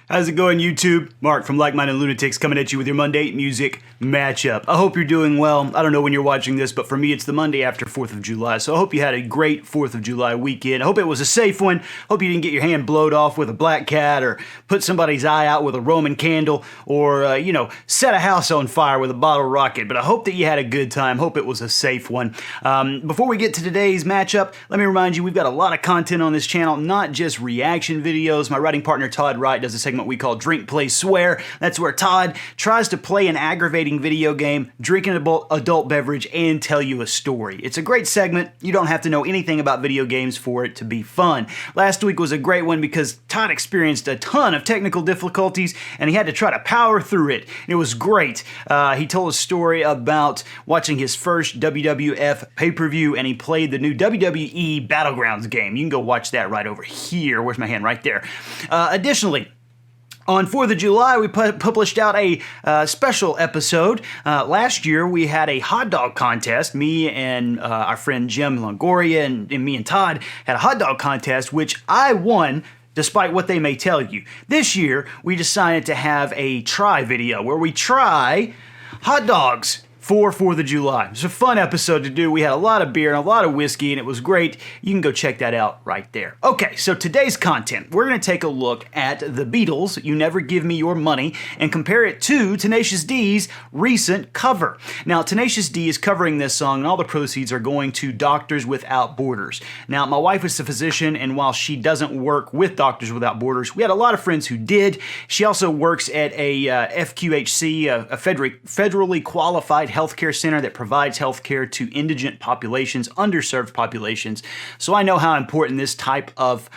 How's it going, YouTube? Mark from Like-Minded Lunatics coming at you with your Monday music matchup. I hope you're doing well. I don't know when you're watching this, but for me, it's the Monday after 4th of July, so I hope you had a great 4th of July weekend. I hope it was a safe one. Hope you didn't get your hand blowed off with a black cat or put somebody's eye out with a Roman candle or, set a house on fire with a bottle rocket, but I hope that you had a good time. Hope it was a safe one. Before we get to today's matchup, let me remind you, we've got a lot of content on this channel, not just reaction videos. My writing partner, Todd Wright, does a segment we call Drink, Play, Swear. That's where Todd tries to play an aggravating video game, drink an adult beverage, and tell you a story. It's a great segment. You don't have to know anything about video games for it to be fun. Last week was a great one because Todd experienced a ton of technical difficulties and he had to try to power through it. It was great. He told a story about watching his first WWF pay-per-view and he played the new WWE Battlegrounds game. You can go watch that right over here. Where's my hand? Right there. Additionally, on 4th of July, we published out a special episode. Last year, we had a hot dog contest. Me and our friend Jim Longoria and me and Todd had a hot dog contest, which I won, despite what they may tell you. This year, we decided to have a try video where we try hot dogs for 4th of July. It was a fun episode to do. We had a lot of beer and a lot of whiskey, and it was great. You can go check that out right there. Okay, so today's content, we're going to take a look at the Beatles' You Never Give Me Your Money and compare it to Tenacious D's recent cover. Now, Tenacious D is covering this song, and all the proceeds are going to Doctors Without Borders. Now, my wife is a physician, and while she doesn't work with Doctors Without Borders, we had a lot of friends who did. She also works at a FQHC, a federally qualified healthcare center that provides healthcare to indigent populations, underserved populations. So I know how important this type of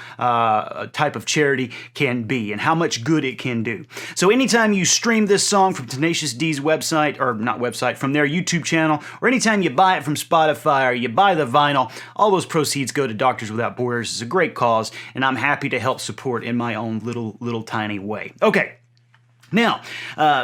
charity can be and how much good it can do. So anytime you stream this song from Tenacious D's website, or not website, from their YouTube channel, or anytime you buy it from Spotify or you buy the vinyl, all those proceeds go to Doctors Without Borders. It's a great cause, and I'm happy to help support in my own little tiny way. Okay. Now,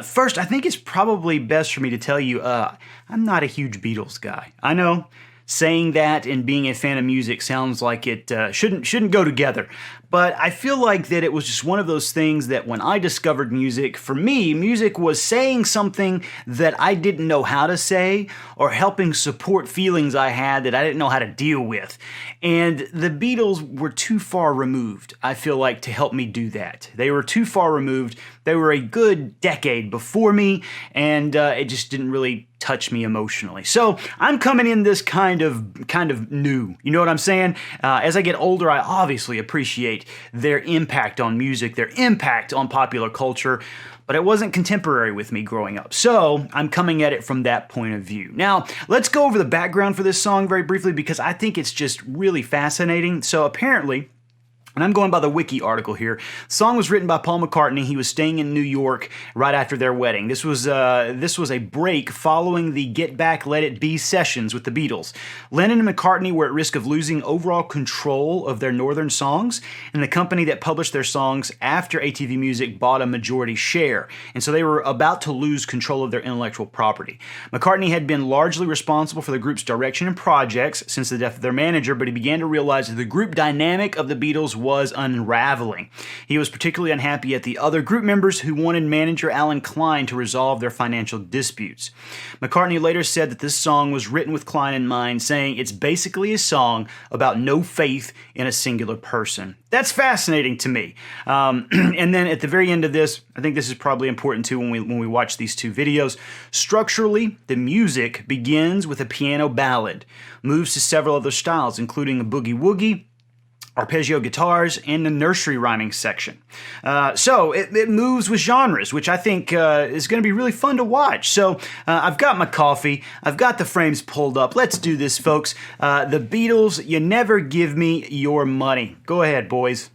first, I think it's probably best for me to tell you, I'm not a huge Beatles guy. I know saying that and being a fan of music sounds like it shouldn't go together. But I feel like that it was just one of those things that when I discovered music, for me, music was saying something that I didn't know how to say or helping support feelings I had that I didn't know how to deal with. And the Beatles were too far removed, I feel like, to help me do that. They were too far removed. They were a good decade before me, and it just didn't really touch me emotionally. So I'm coming in this kind of new. You know what I'm saying? As I get older, I obviously appreciate their impact on music, their impact on popular culture, but it wasn't contemporary with me growing up. So I'm coming at it from that point of view. Now, let's go over the background for this song very briefly because I think it's just really fascinating. So apparently, and I'm going by the wiki article here. The song was written by Paul McCartney. He was staying in New York right after their wedding. This was a break following the Get Back, Let It Be sessions with the Beatles. Lennon and McCartney were at risk of losing overall control of their northern songs, and the company that published their songs after ATV Music bought a majority share, and so they were about to lose control of their intellectual property. McCartney had been largely responsible for the group's direction and projects since the death of their manager, but he began to realize that the group dynamic of the Beatles was unraveling. He was particularly unhappy at the other group members who wanted manager Alan Klein to resolve their financial disputes. McCartney later said that this song was written with Klein in mind, saying it's basically a song about no faith in a singular person. That's fascinating to me. And then at the very end of this, I think this is probably important too when we watch these two videos. Structurally, the music begins with a piano ballad, moves to several other styles, including a boogie-woogie, arpeggio guitars, and the nursery rhyming section. So it moves with genres, which I think is going to be really fun to watch. So I've got my coffee. I've got the frames pulled up. Let's do this, folks. The Beatles, You Never Give Me Your Money. Go ahead, boys.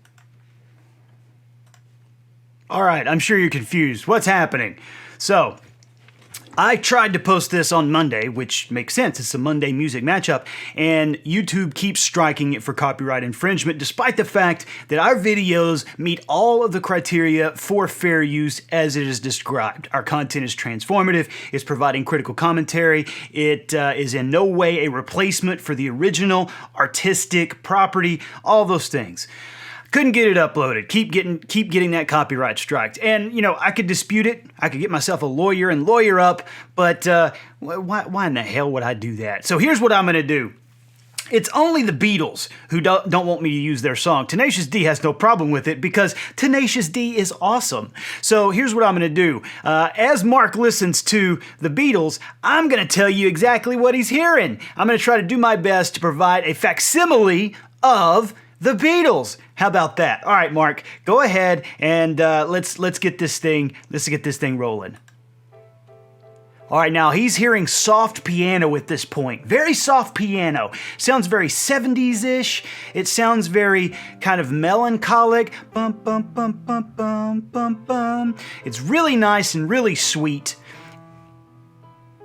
All right, I'm sure you're confused. What's happening? So I tried to post this on Monday, which makes sense. It's a Monday music matchup, and YouTube keeps striking it for copyright infringement, despite the fact that our videos meet all of the criteria for fair use as it is described. Our content is transformative, it's providing critical commentary, it is in no way a replacement for the original artistic property, all those things. Couldn't get it uploaded. Keep getting that copyright strike. And, you know, I could dispute it. I could get myself a lawyer and lawyer up, but why in the hell would I do that? So here's what I'm going to do. It's only the Beatles who don't want me to use their song. Tenacious D has no problem with it because Tenacious D is awesome. So here's what I'm going to do. As Mark listens to the Beatles, I'm going to tell you exactly what he's hearing. I'm going to try to do my best to provide a facsimile of the Beatles. How about that? All right, Mark, go ahead and let's get this thing rolling. All right, now he's hearing soft piano at this point. Very soft piano. Sounds very 70s-ish. It sounds very kind of melancholic. Bum, bum, bum, bum, bum, bum, bum. It's really nice and really sweet.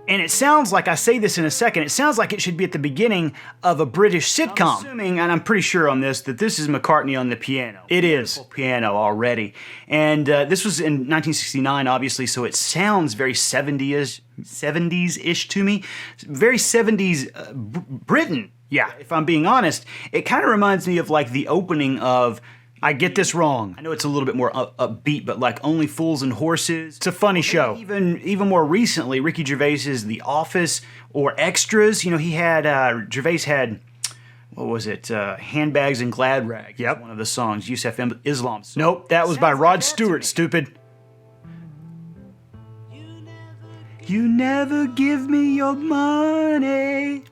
And it sounds like, I say this in a second, it sounds like it should be at the beginning of a British sitcom. I'm assuming, and I'm pretty sure on this, that this is McCartney on the piano. It is. Piano already. And this was in 1969, obviously, so it sounds very 70s-ish to me. Very 70s Britain. Yeah, if I'm being honest, it kind of reminds me of like the opening of, I get this wrong. I know it's a little bit more upbeat, but like Only Fools and Horses. It's a funny show. Even more recently, Ricky Gervais's The Office or Extras. You know, he had, Gervais had, what was it? Handbags and Glad Rags. Yep. One of the songs, Yusuf Islam. Nope, that was by Rod Stewart, stupid. You never give me your money.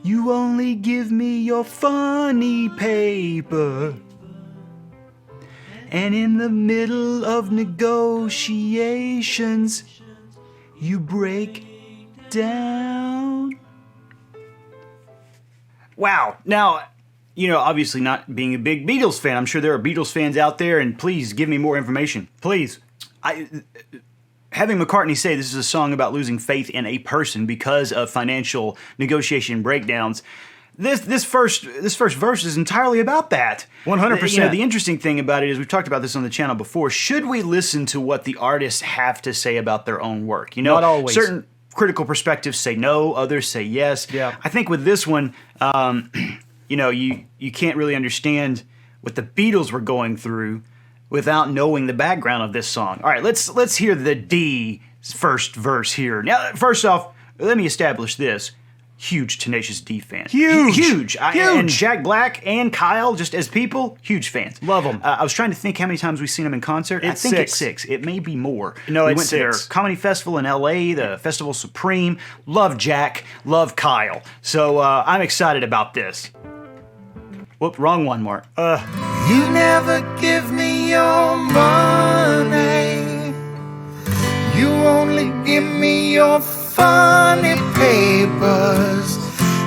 You only give me your funny paper. And in the middle of negotiations, you break down. Wow. Now, you know, obviously not being a big Beatles fan, I'm sure there are Beatles fans out there, and please give me more information. Please. Having McCartney say this is a song about losing faith in a person because of financial negotiation breakdowns, this first verse is entirely about that. 100%. You know, the interesting thing about it is, we've talked about this on the channel before, should we listen to what the artists have to say about their own work? You know, not always. Certain critical perspectives say no, others say yes. Yeah. I think with this one, you know, you can't really understand what the Beatles were going through without knowing the background of this song. All right, let's hear the D first verse here. Now, first off, let me establish this. Huge Tenacious D fan. Huge. And Jack Black and Kyle, just as people, huge fans. Love them. I was trying to think how many times we've seen them in concert. I think it's 6. It may be more. No, we it's went 6. to their comedy festival in L.A., the Festival Supreme. Love Jack, love Kyle. So I'm excited about this. Whoop, wrong one, Mark. You never give me your money. You only give me your funny papers.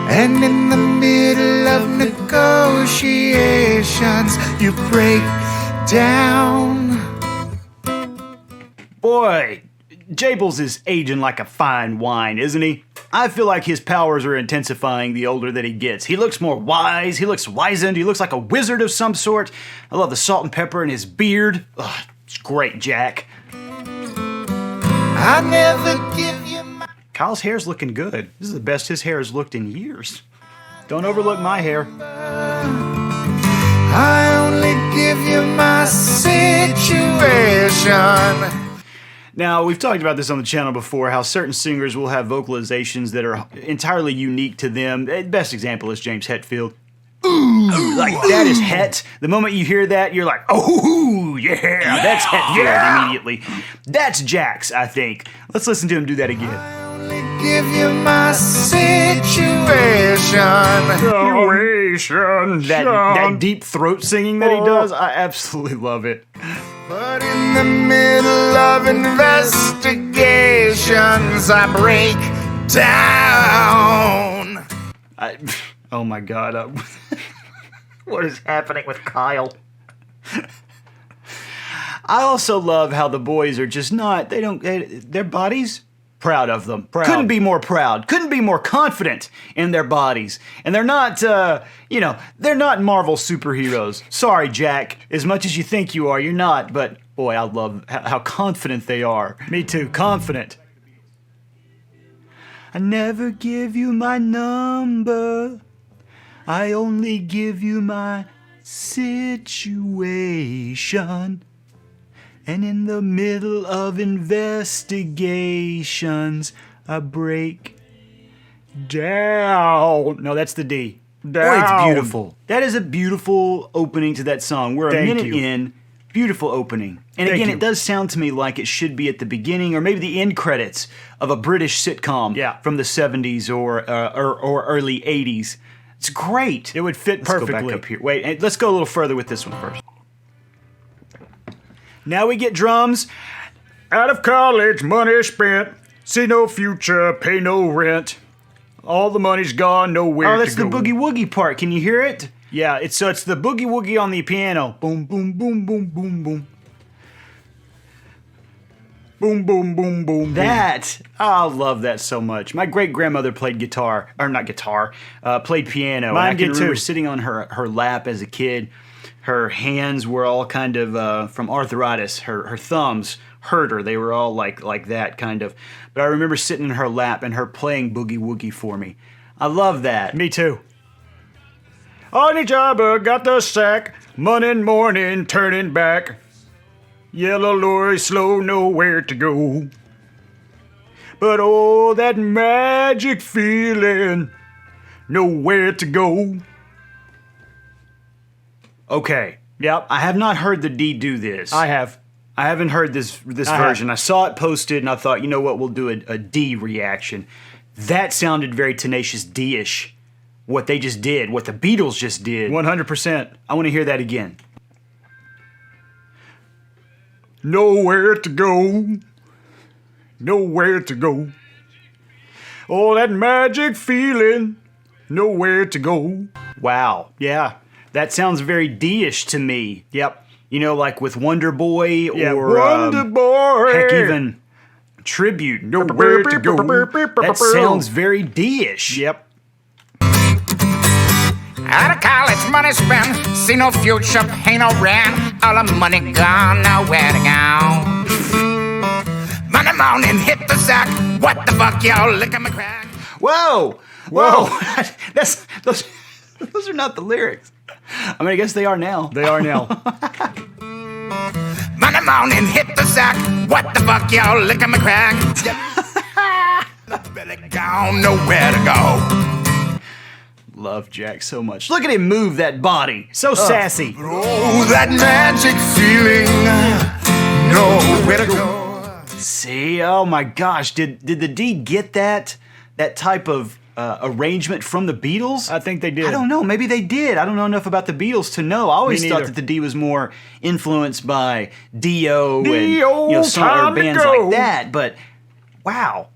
And in the middle of negotiations, you break down. Boy, Jables is aging like a fine wine, isn't he? I feel like his powers are intensifying the older that he gets. He looks more wise, he looks wizened, he looks like a wizard of some sort. I love the salt and pepper in his beard. Ugh, it's great, Jack. I never give you my... Kyle's hair's looking good. This is the best his hair has looked in years. Don't overlook my hair. I only give you my situation. Now, we've talked about this on the channel before, how certain singers will have vocalizations that are entirely unique to them. The best example is James Hetfield. Ooh, like that is Het. The moment you hear that, you're like, oh, yeah, that's Hetfield immediately. That's Jax, I think. Let's listen to him do that again. I only give you my situation. That deep throat singing that he does, I absolutely love it. But in the middle of investigations, I break down. Oh my God. What is happening with Kyle? I also love how the boys are just not, their bodies, proud of them. Proud. Couldn't be more proud. Couldn't be more confident in their bodies. And they're not, they're not Marvel superheroes. Sorry, Jack. As much as you think you are, you're not. But boy, I love how confident they are. Me too, confident. I never give you my number. I only give you my situation. And in the middle of investigations, I break down. No, that's the D. Down. Oh, it's beautiful. That is a beautiful opening to that song. We're a minute in. Beautiful opening. And again, it does sound to me like it should be at the beginning or maybe the end credits of a British sitcom from the 70s or early 80s. It's great. It would fit perfectly. Let's go back up here. Wait, let's go a little further with this one first. Now we get drums. Out of college, money spent. See no future, pay no rent. All the money's gone, nowhere to go. Oh, that's the boogie woogie part. Can you hear it? Yeah, it's the boogie woogie on the piano. Boom, boom, boom, boom, boom, boom. Boom, boom, boom, boom. I love that so much. My great grandmother played guitar, or not guitar, played piano. Mine and I can did remember too. sitting on her lap as a kid. Her hands were all kind of from arthritis. Her thumbs hurt her. They were all like that kind of. But I remember sitting in her lap and her playing boogie woogie for me. I love that. Me too. Honey jobber got the sack. Morning, morning, turning back. Yellow lorry slow, nowhere to go. But oh, that magic feeling, nowhere to go. Okay. Yep. I have not heard the D do this. I have. I haven't heard this version. I saw it posted and I thought, you know what, we'll do a D reaction. That sounded very Tenacious D-ish. What they just did, what the Beatles just did. 100%. I want to hear that again. Nowhere to go. Nowhere to go. Oh, that magic feeling, nowhere to go. Wow. Yeah. That sounds very D-ish to me. Yep. You know, like with Wonder Boy or Wonder Boy. heck, even Tribute. Nowhere to go. That sounds very D-ish. Yep. Out of college, money spent. See no future, pay no rent. All the money gone, nowhere to go. Monday morning, hit the sack. What the fuck, y'all? Look at my crack. Whoa! That's those are not the lyrics. I mean, I guess they are now. They are now. Monday morning, hit the sack. What the fuck, y'all? Look at my crack. Belly gone, nowhere to go. Love Jack so much. Look at him move that body. So sassy. Oh, that magic feeling, nowhere to go. See, oh my gosh, did the D get that type of arrangement from the Beatles? I think they did. I don't know. Maybe they did. I don't know enough about the Beatles to know. I always thought that the D was more influenced by Dio and some other bands like that. But wow.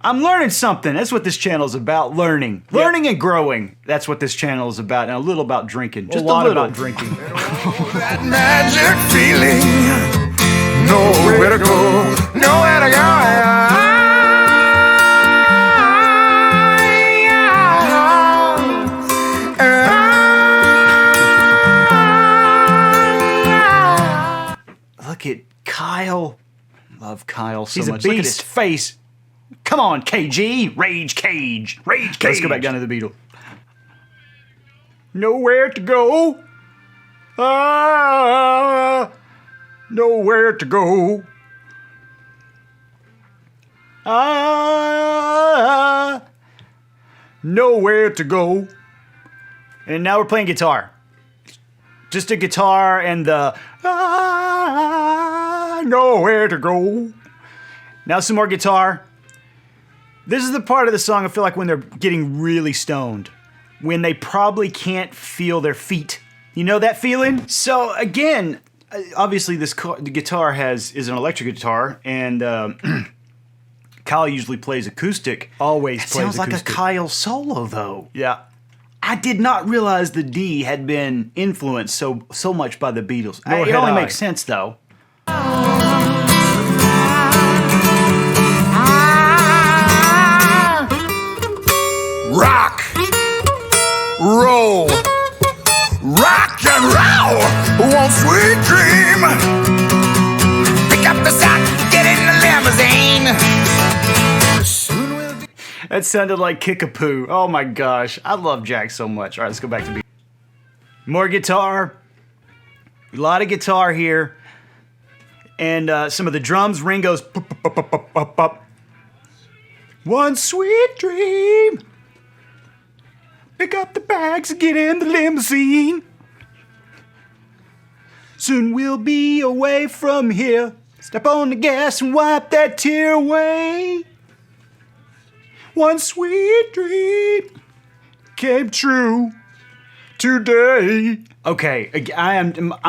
I'm learning something. That's what this channel is about, learning. Yep. Learning and growing. That's what this channel is about. And a little about drinking. Just a lot little. about drinking. Oh, that magic feeling, nowhere to go, nowhere to go. Look at Kyle. Love Kyle so He's a much. Look at beast. his face. Come on, KG. Rage Cage. Rage Cage. Let's go back down to the Beatles. Nowhere to go. Nowhere to go. Nowhere to go. And now we're playing guitar. Just a guitar and the nowhere to go. Now some more guitar. This is the part of the song I feel like when they're getting really stoned. When they probably can't feel their feet. You know that feeling? So again, obviously the guitar is an electric guitar, and Kyle usually plays acoustic. Always It plays sounds like a acoustic. Kyle solo though. Yeah. I did not realize the D had been influenced so much by the Beatles. Nor It had only I. makes sense though. rock, roll, rock and roll. One sweet dream. Pick up the sack, get in the limousine. Soon we'll be. That sounded like Kickapoo. Oh my gosh. I love Jack so much. All right, let's go back to More guitar. A lot of guitar here. And some of the drums, Ringo's pop. One sweet dream. Pick up the bags and get in the limousine. Soon we'll be away from here. Step on the gas and wipe that tear away. One sweet dream came true today. Okay,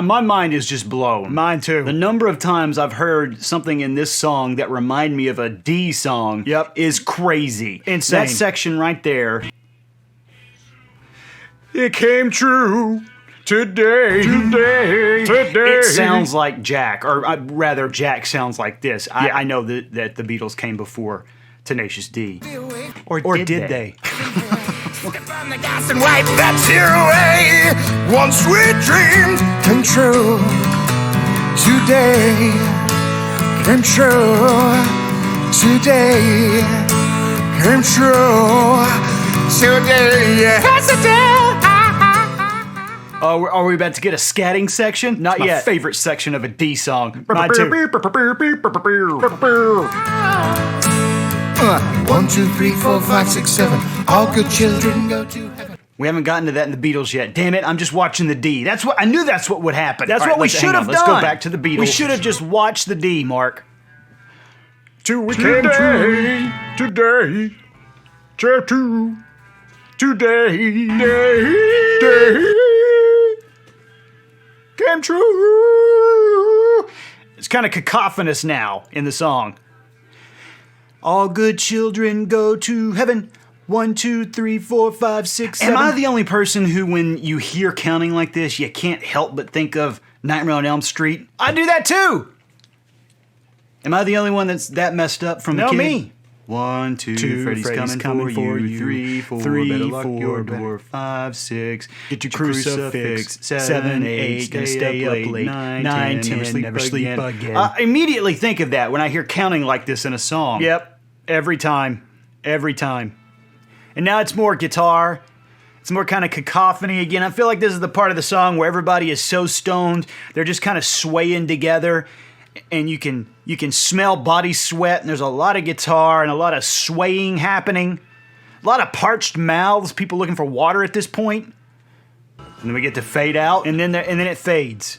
my mind is just blown. Mine too. The number of times I've heard something in this song that remind me of a D song is crazy. Insane. That section right there. It came true today. It sounds like Jack, or rather Jack sounds like this. I know that the Beatles came before Tenacious D. Or did they? Step on the gas and wipe that tear away. One sweet dream came true today. Came true today. Came true today. Yes, it did. Are we about to get a scatting section? Not My yet. favorite section of a D song. Mine too. 1, 2, 3, 4, 5, 6, 7. All good children go to heaven. We haven't gotten to that in the Beatles yet. Damn it, I'm just watching the D. I knew that's what would happen. That's All what we let's- should hang on, have Let's done. go back to the Beatles. We should have just watched the D, Mark. We came true today. Today. Came true. It's kind of cacophonous now in the song. All good children go to heaven. 1, 2, 3, 4, 5, 6, 7. Am I the only person who, when you hear counting like this, you can't help but think of Nightmare on Elm Street? I do that too. Am I the only one that's that messed up from the No, kid? me. 1, 2, Freddy's coming for you. 3, 4, better lock your door. 5, 6, Get your crucifix. crucifix. 7, 8, gonna stay up late. 9, 10, never sleep again. I immediately think of that when I hear counting like this in a song. Yep. Every time. And now it's more guitar. It's more kind of cacophony again. I feel like this is the part of the song where everybody is so stoned, they're just kind of swaying together, and you can smell body sweat, and there's a lot of guitar and a lot of swaying happening. A lot of parched mouths, people looking for water at this point. And then we get to fade out, and then it fades.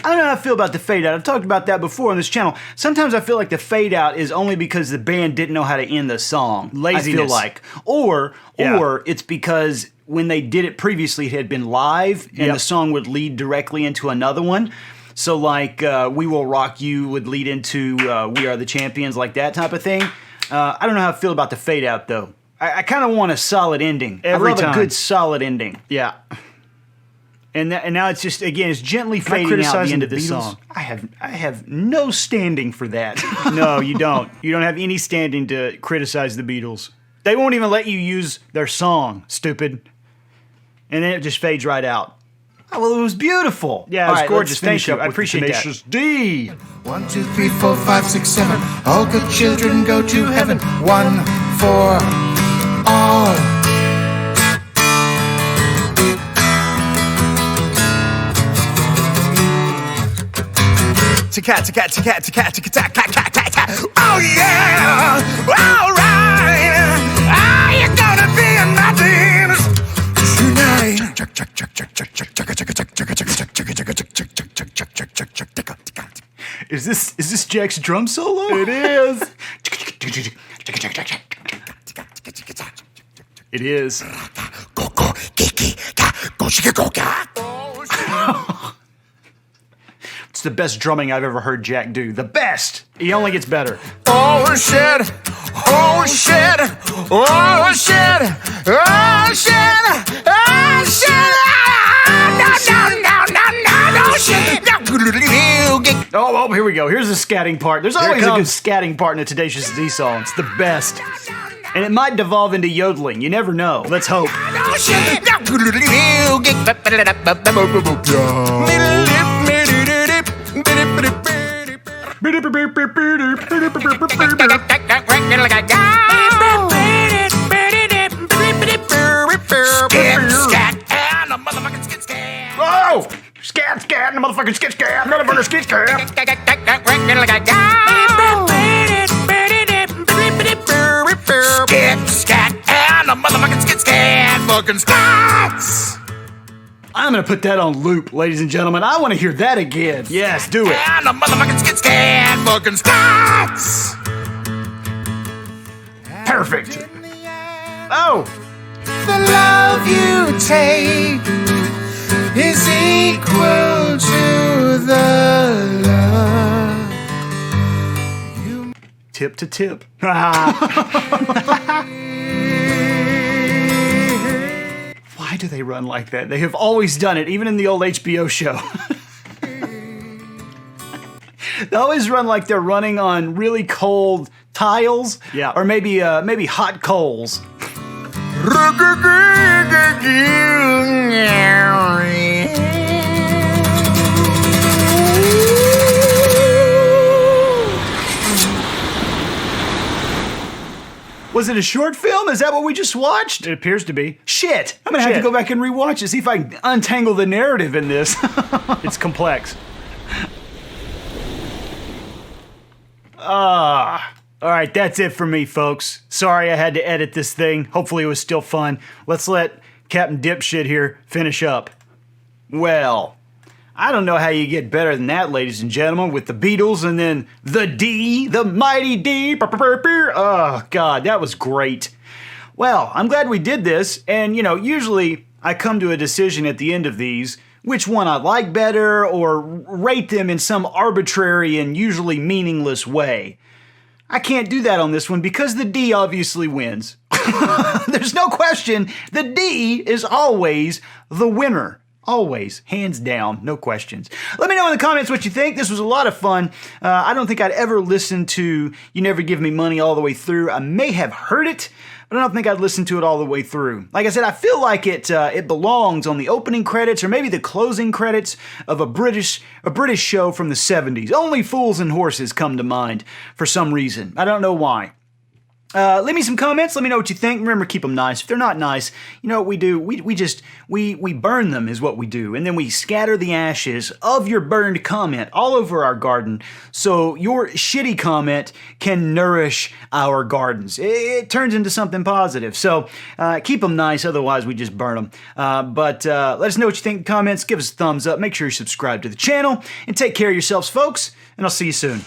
I don't know how I feel about the fade out. I've talked about that before on this channel. Sometimes I feel like the fade out is only because the band didn't know how to end the song. Laziness. I feel like. Or it's because when they did it previously, it had been live, and the song would lead directly into another one. So like We Will Rock You would lead into We Are the Champions, like that type of thing. I don't know how I feel about the fade out, though. I kind of want a solid ending. Every I love time. a good solid ending. Yeah. And now it's just, again, it's gently fading out the end of this Beatles? song. I have no standing for that. No, you don't. You don't have any standing to criticize the Beatles. They won't even let you use their song, stupid. And then it just fades right out. Oh, well, it was beautiful. Yeah, it All was right, gorgeous. let's finish Thank you. up I with appreciate that. Tenacious D. 1, 2, 3, 4, 5, 6, 7. All good children go to heaven. 1 for all. Oh yeah! All right! Are you gonna be in my dreams tonight? Is this Jack's drum solo? It is. It is. It's the best drumming I've ever heard Jack do. The best! He only gets better. Oh shit! Oh shit! Oh shit! Oh shit! Oh shit! No shit! Oh, here we go. Here's the scatting part. There's always a good comes. scatting part in a Tenacious D song. It's the best. And it might devolve into yodeling. You never know. Let's hope. No shit! Skip, scat, and a motherfucking skip. cat and a motherfucking skit cat. Motherfucking skit cat. Skit scat and a motherfucking skit scat. Fucking skats. I'm gonna put that on loop, ladies and gentlemen. I want to hear that again. Yes, do it. And a motherfucking skit scat. Fucking skats. Perfect. Oh. The love you take is equal to the love. Tip to tip. Why do they run like that? They have always done it, even in the old HBO show. They always run like they're running on really cold tiles, Yeah. or maybe hot coals. Was it a short film? Is that what we just watched? It appears to be. Shit! I'm gonna have to Shit. go back and rewatch it, see if I can untangle the narrative in this. It's complex. Alright, that's it for me, folks. Sorry I had to edit this thing. Hopefully it was still fun. Let's let Captain Dipshit here finish up. Well, I don't know how you get better than that, ladies and gentlemen, with the Beatles and then the D, the mighty D. Oh, God, that was great. Well, I'm glad we did this, and, usually I come to a decision at the end of these, which one I like better, or rate them in some arbitrary and usually meaningless way. I can't do that on this one because the D obviously wins. There's no question, the D is always the winner. Always, hands down, no questions. Let me know in the comments what you think. This was a lot of fun. I don't think I'd ever listen to You Never Give Me Money all the way through. I may have heard it, but I don't think I'd listen to it all the way through. Like I said, I feel like it belongs on the opening credits or maybe the closing credits of a British show from the 70s. Only Fools and Horses come to mind for some reason. I don't know why. Leave me some comments. Let me know what you think. Remember, keep them nice. If they're not nice, you know what we do? We burn them is what we do. And then we scatter the ashes of your burned comment all over our garden so your shitty comment can nourish our gardens. It turns into something positive. So keep them nice. Otherwise, we just burn them. But let us know what you think in the comments. Give us a thumbs up. Make sure you subscribe to the channel. And take care of yourselves, folks. And I'll see you soon.